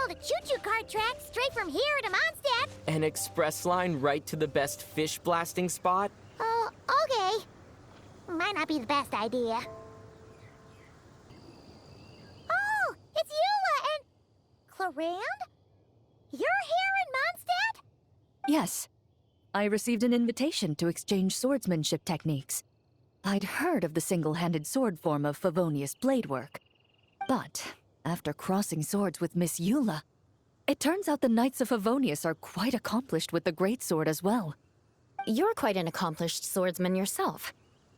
build a choo-choo cart track straight from here to Mondstadt. An express line right to the best fish blasting spot? Oh, okay. Might not be the best idea. Oh, it's Eula and... Clarand? You're here in Mondstadt? Yes. I received an invitation to exchange swordsmanship techniques. I'd heard of the single-handed sword form of Favonius blade work. But, after crossing swords with Miss Eula, it turns out the Knights of Favonius are quite accomplished with the greatsword as well. You're quite an accomplished swordsman yourself.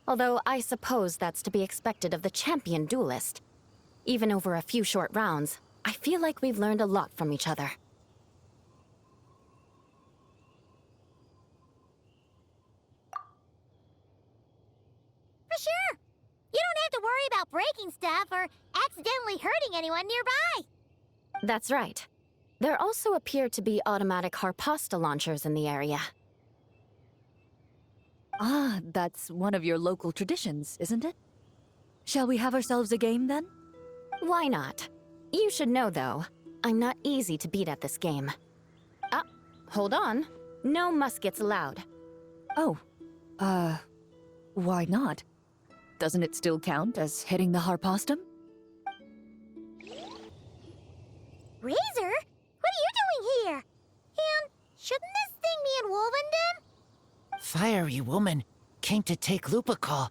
Although I suppose that's to be expected of the champion duelist. Even over a few short rounds, I feel like we've learned a lot from each other. For sure. You don't have to worry about breaking stuff or accidentally hurting anyone nearby. That's right. There also appear to be automatic harpasta launchers in the area. Ah, that's one of your local traditions, isn't it? Shall we have ourselves a game, then? Why not? You should know, though, I'm not easy to beat at this game. Ah, hold on. No muskets allowed. Oh, why not? Doesn't it still count as hitting the harpastum? Razor? What are you doing here? And shouldn't this thing be in Wolvenden? Fiery woman came to take Lupical.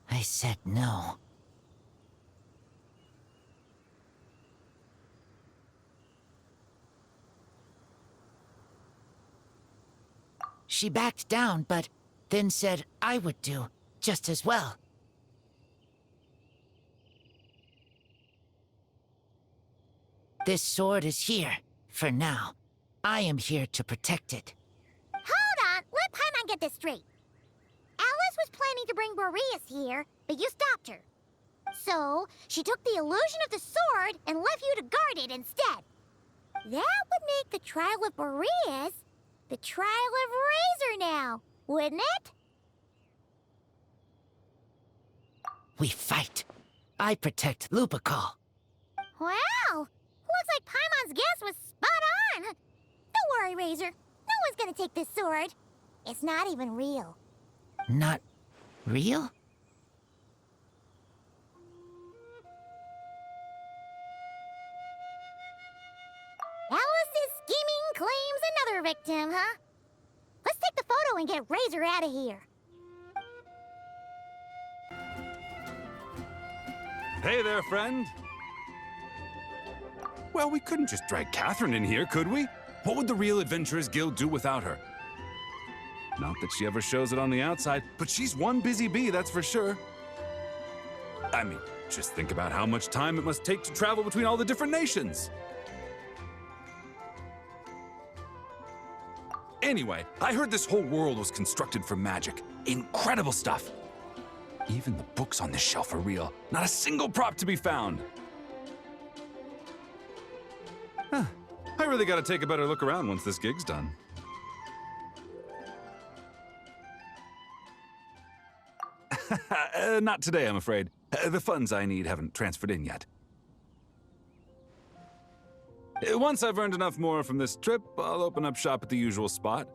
I said no. She backed down, but then said I would do just as well. This sword is here, for now. I am here to protect it. Hold on, let Paimon get this straight. Alice was planning to bring Boreas here, but you stopped her. So, she took the illusion of the sword and left you to guard it instead. That would make the trial of Boreas the trial of Razor now, wouldn't it? We fight. I protect Lupical. Wow! Looks like Paimon's guess was spot on. Don't worry, Razor. No one's gonna take this sword. It's not even real. Not real? Alice's scheming claims another victim, huh? Let's take the photo and get Razor out of here. Hey there, friend. Well, we couldn't just drag Catherine in here, could we? What would the Real Adventurers Guild do without her? Not that she ever shows it on the outside, but she's one busy bee, that's for sure. I mean, just think about how much time it must take to travel between all the different nations. Anyway, I heard this whole world was constructed from magic. Incredible stuff. Even the books on this shelf are real. Not a single prop to be found. Huh. I really gotta take a better look around once this gig's done. Not today, I'm afraid. The funds I need haven't transferred in yet. Once I've earned enough more from this trip, I'll open up shop at the usual spot.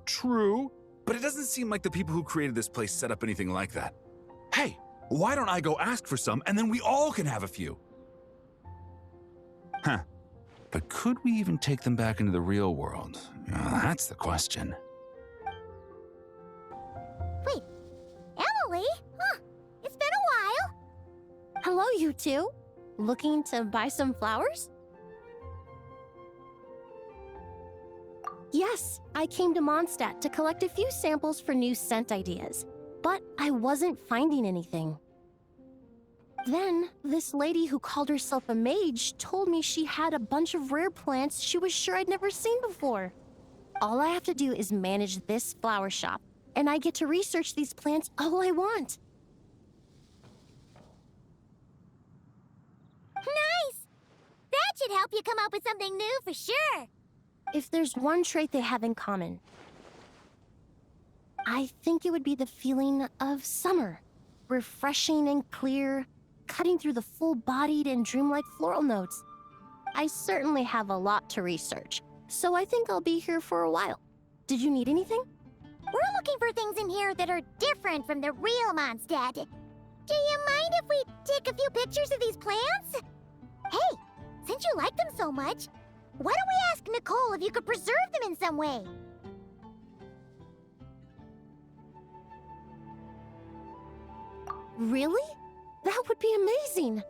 True, but it doesn't seem like the people who created this place set up anything like that. Hey, why don't I go ask for some, and then we all can have a few? Huh. But could we even take them back into the real world? That's the question. Wait, Emily? Huh, it's been a while. Hello, you two. Looking to buy some flowers? Yes, I came to Mondstadt to collect a few samples for new scent ideas, but I wasn't finding anything. Then, this lady who called herself a mage told me she had a bunch of rare plants she was sure I'd never seen before. All I have to do is manage this flower shop, and I get to research these plants all I want. Nice! That should help you come up with something new for sure. If there's one trait they have in common, I think it would be the feeling of summer. Refreshing and clear, cutting through the full-bodied and dreamlike floral notes. I certainly have a lot to research, so I think I'll be here for a while. Did you need anything? We're looking for things in here that are different from the real Mondstadt. Do you mind if we take a few pictures of these plants? Hey, since you like them so much, why don't we ask Nicole if you could preserve them in some way? Really? That would be amazing.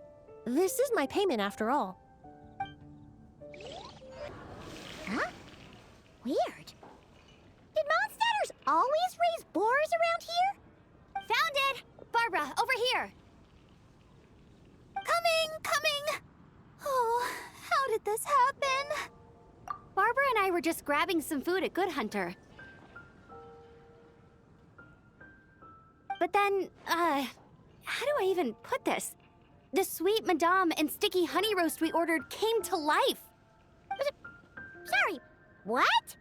This is my payment after all. Huh? Weird. Did Mondstadters always raise boars around here? Found it! Barbara, over here! Coming! Oh, how did this happen? Barbara and I were just grabbing some food at Good Hunter. But then, how do I even put this? The sweet madame and sticky honey roast we ordered came to life. Sorry, what?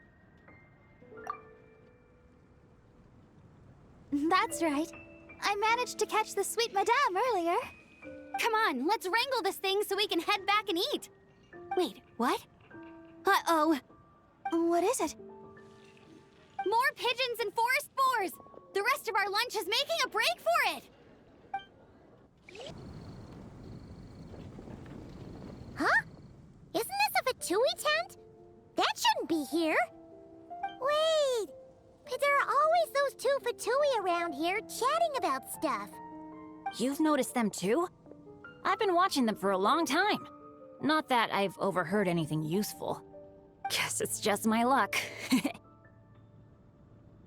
That's right. I managed to catch the sweet madame earlier. Come on, let's wrangle this thing so we can head back and eat. Wait, what? Uh-oh. What is it? More pigeons and forest boars! The rest of our lunch is making a break for it! Huh? Isn't this a Fatui tent? That shouldn't be here. Wait, but there are always those two Fatui around here chatting about stuff. You've noticed them too? I've been watching them for a long time. Not that I've overheard anything useful. Guess it's just my luck.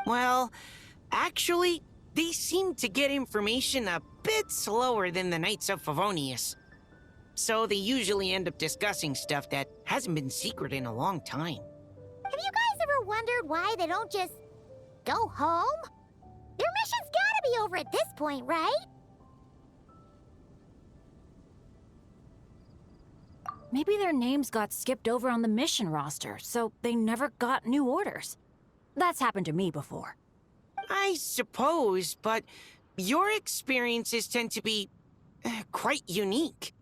Well, actually, they seem to get information a bit slower than the Knights of Favonius. So they usually end up discussing stuff that hasn't been secret in a long time. Have you guys ever wondered why they don't just go home? Their mission's gotta be over at this point, right? Maybe their names got skipped over on the mission roster, so they never got new orders. That's happened to me before. I suppose, but your experiences tend to be quite unique.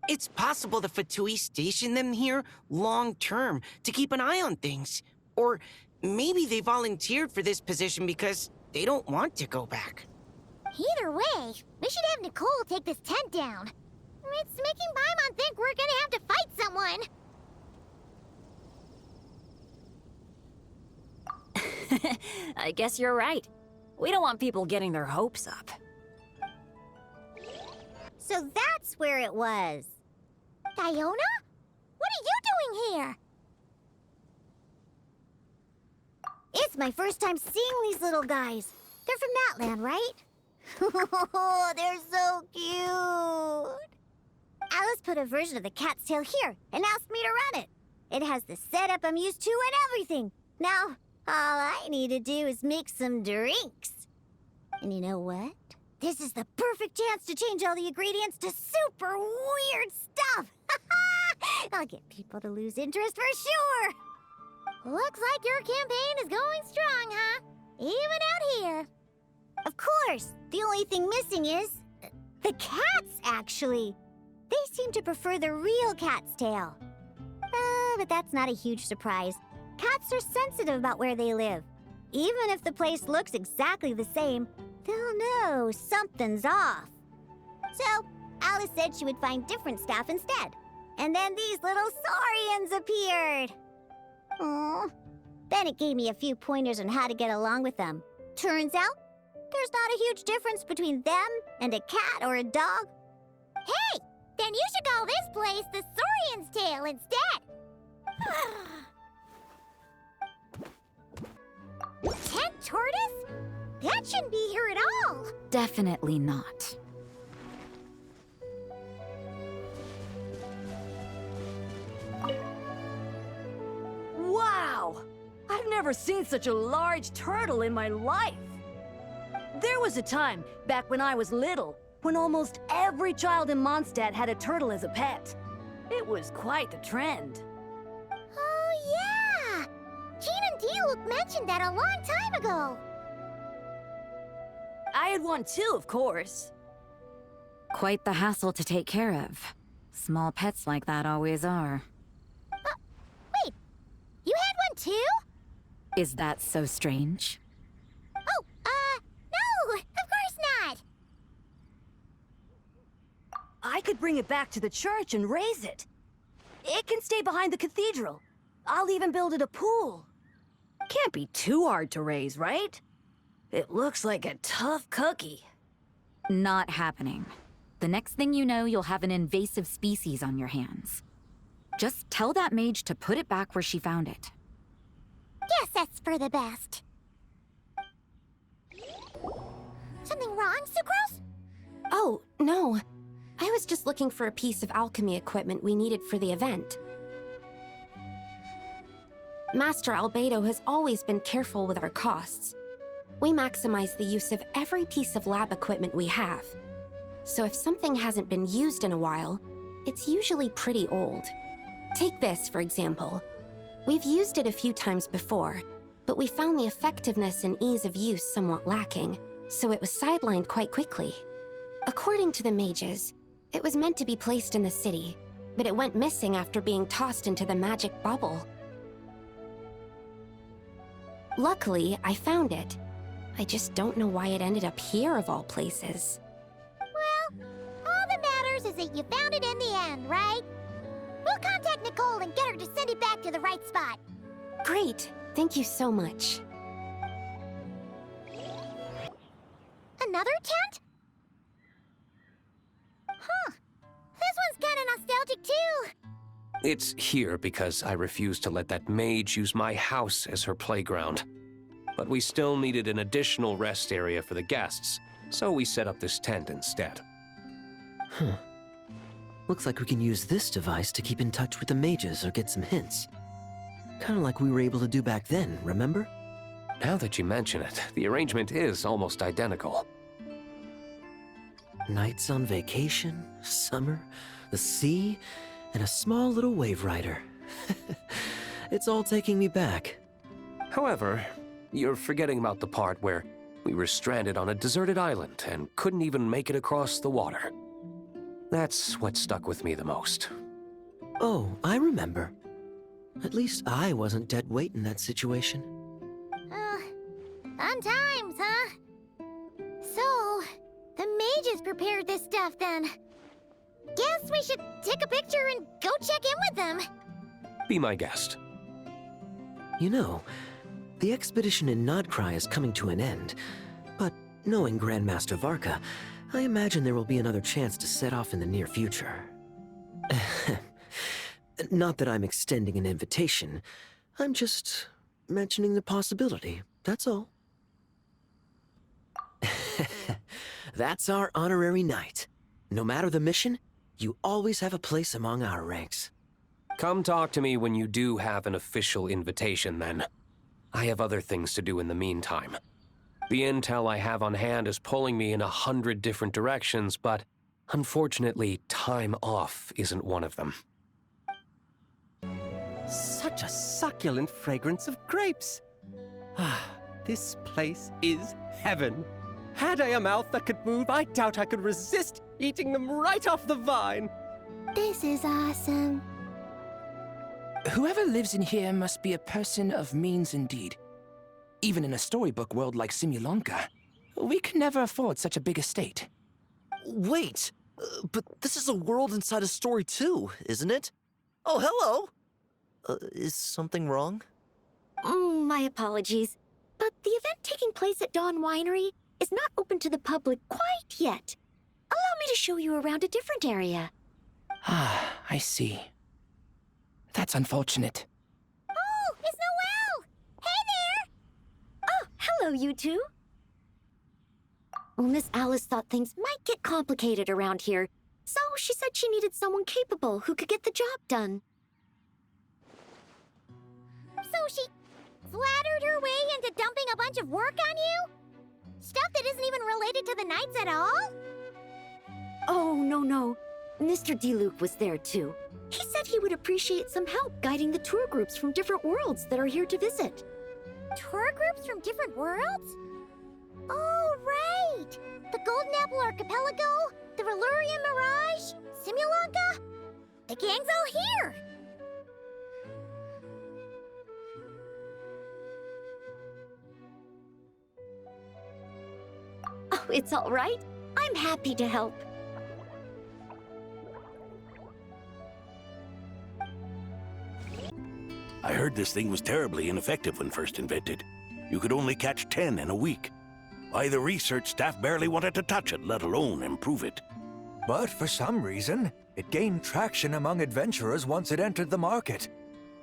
It's possible the Fatui stationed them here long-term to keep an eye on things. Or maybe they volunteered for this position because they don't want to go back. Either way, we should have Nicole take this tent down. It's making Paimon think we're gonna have to fight someone. I guess you're right. We don't want people getting their hopes up. So that's where it was. Diona? What are you doing here? It's my first time seeing these little guys. They're from that land, right? They're so cute. Alice put a version of the cat's tail here and asked me to run it. It has the setup I'm used to and everything. Now, all I need to do is make some drinks. And you know what? This is the perfect chance to change all the ingredients to super weird stuff. I'll get people to lose interest for sure. Looks like your campaign is going strong, huh? Even out here. Of course. The only thing missing is the cats, actually. They seem to prefer the real cat's tail. But that's not a huge surprise. Cats are sensitive about where they live. Even if the place looks exactly the same, they'll know something's off. So, Alice said she would find different staff instead. And then these little saurians appeared. Aww. Then it gave me a few pointers on how to get along with them. Turns out, there's not a huge difference between them and a cat or a dog. Hey! Then you should call this place the Saurian's Tail instead. Tent tortoise? That shouldn't be here at all. Definitely not. Wow! I've never seen such a large turtle in my life. There was a time, back when I was little, when almost every child in Mondstadt had a turtle as a pet. It was quite the trend. Oh, Diluc mentioned that a long time ago. I had one too, of course. Quite the hassle to take care of. Small pets like that always are. Wait, you had one too? Is that so strange? Oh, no, of course not. I could bring it back to the church and raise it. It can stay behind the cathedral. I'll even build it a pool. Can't be too hard to raise, right? It looks like a tough cookie. Not happening. The next thing you know, you'll have an invasive species on your hands. Just tell that mage to put it back where she found it. Guess that's for the best. Something wrong, Sucrose? Oh, no. I was just looking for a piece of alchemy equipment we needed for the event. Master Albedo has always been careful with our costs. We maximize the use of every piece of lab equipment we have. So if something hasn't been used in a while, it's usually pretty old. Take this, for example. We've used it a few times before, but we found the effectiveness and ease of use somewhat lacking, so it was sidelined quite quickly. According to the mages, it was meant to be placed in the city, but it went missing after being tossed into the magic bubble. Luckily, I found it. I just don't know why it ended up here of all places. Well, all that matters is that you found it in the end, right? We'll contact Nicole and get her to send it back to the right spot. Great. Thank you so much. Another tent? Huh. This one's kinda nostalgic too. It's here because I refused to let that mage use my house as her playground. But we still needed an additional rest area for the guests, so we set up this tent instead. Huh. Looks like we can use this device to keep in touch with the mages or get some hints. Kinda like we were able to do back then, remember? Now that you mention it, the arrangement is almost identical. Nights on vacation, summer, the sea, and a small little wave rider. It's all taking me back. However, you're forgetting about the part where we were stranded on a deserted island and couldn't even make it across the water. That's what stuck with me the most. Oh, I remember. At least I wasn't dead weight in that situation. Fun times, huh? So, the mages prepared this stuff then. Guess we should take a picture and go check in with them. Be my guest. You know, the expedition in Nodcry is coming to an end, but knowing Grandmaster Varka, I imagine there will be another chance to set off in the near future. Not that I'm extending an invitation, I'm just mentioning the possibility, that's all. That's our honorary knight. No matter the mission, you always have a place among our ranks. Come talk to me when you do have an official invitation, then. I have other things to do in the meantime. The intel I have on hand is pulling me in 100 different directions, but unfortunately, time off isn't one of them. Such a succulent fragrance of grapes. Ah, this place is heaven. Had I a mouth that could move, I doubt I could resist eating them right off the vine. This is awesome. Whoever lives in here must be a person of means indeed. Even in a storybook world like Simulonka, we can never afford such a big estate. Wait, but this is a world inside a story too, isn't it? Oh, hello! Is something wrong? My apologies, but the event taking place at Dawn Winery is not open to the public quite yet. Allow me to show you around a different area. Ah, I see. That's unfortunate. Oh, it's Noelle! Hey there! Oh, hello, you two. Well, Miss Alice thought things might get complicated around here, so she said she needed someone capable who could get the job done. So she flattered her way into dumping a bunch of work on you? Stuff that isn't even related to the Knights at all? Oh, no. Mr. Diluc was there too. He said he would appreciate some help guiding the tour groups from different worlds that are here to visit. Tour groups from different worlds? Oh, right! The Golden Apple Archipelago, the Valurian Mirage, Simulanka? The gang's all here! Oh, it's all right. I'm happy to help. I heard this thing was terribly ineffective when first invented. You could only catch 10 in a week. Why, the research staff barely wanted to touch it, let alone improve it. But for some reason, it gained traction among adventurers once it entered the market.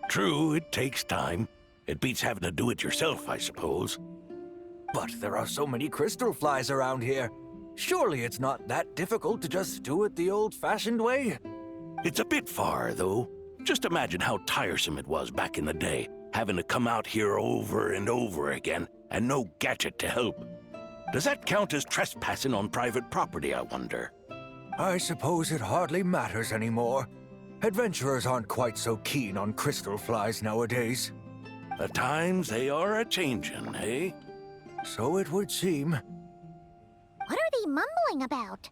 True, it takes time. It beats having to do it yourself, I suppose. But there are so many crystal flies around here. Surely it's not that difficult to just do it the old-fashioned way? It's a bit far, though. Just imagine how tiresome it was back in the day, having to come out here over and over again, and no gadget to help. Does that count as trespassing on private property, I wonder? I suppose it hardly matters anymore. Adventurers aren't quite so keen on crystal flies nowadays. The times, they are a-changin', eh? So it would seem. What are they mumbling about?